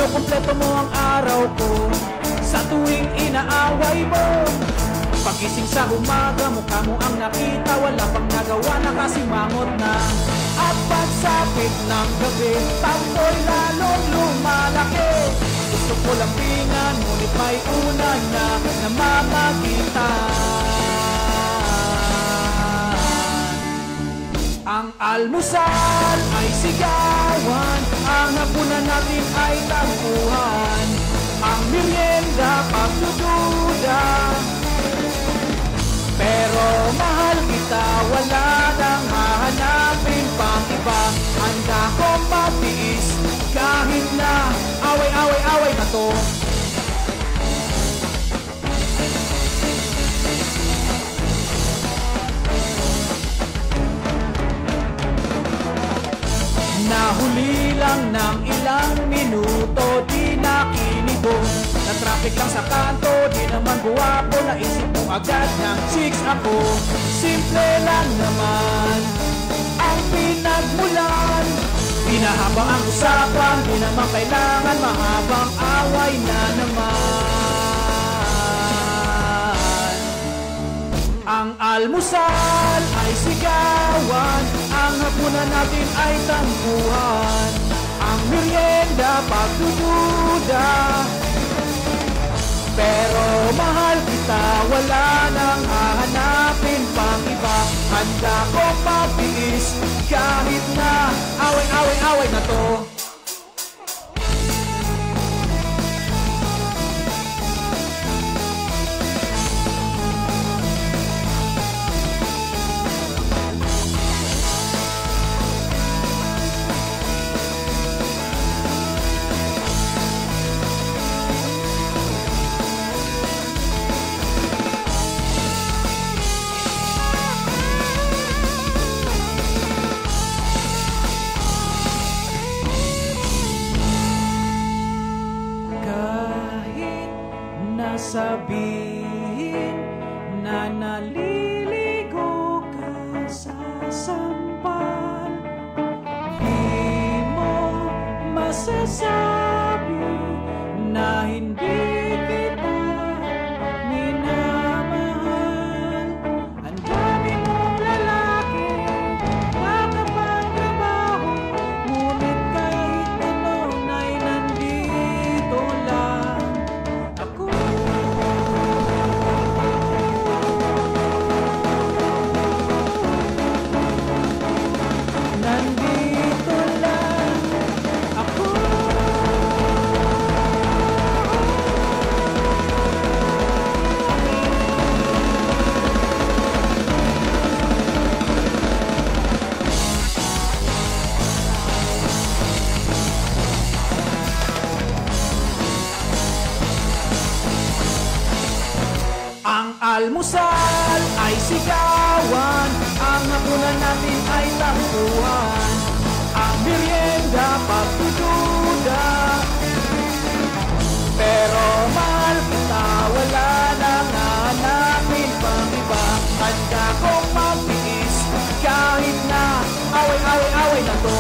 kompleto mo ang araw ko. Sa tuwing inaaway mo, pagising sa umaga, mukha mo ang nakita. Wala pang nagawa, nakasimangot na. At pagsapit ng gabi, tampoy lalong lumalaki. Gusto ko lambingan, ngunit may una na namamagitan. Ang almusal ay sigawan, ang hapunan natin ay tagpuan. Ang merienda pagdududa, pero mahal kita, wala nang hahanapin pang iba. Handa kong matiis kahit na away na to. Nahuli lang ng ilang minuto, di nakinibo. Na traffic lang sa kanto, di naman guwapo. Naisip mo agad ng chicks ako. Simple lang naman ang pinagmulan. Pinahaba ang usapan, di naman kailangan mahabang away na naman. Ang almusal ay sigawan, ang hapunan natin ay tampuhan. Ang merienda pagdududa, pero mahal kita, wala nang hahanapin pang iba. Handa kong matiis kahit na away na to. Sabihin na naliligo ka sa sampal, di mo masasabi na hindi kita minamahal. Ang dami mong lalaki, nakapagtrabaho, ngunit kahit gano'n ay nandito lang ako. Ang almusal ay sigawan, ang hapunan natin ay tampuhan. Ang merienda pagdududa, pero mahal kita, wala nang hahanapin pang iba. Handa kong matiis kahit na away na to.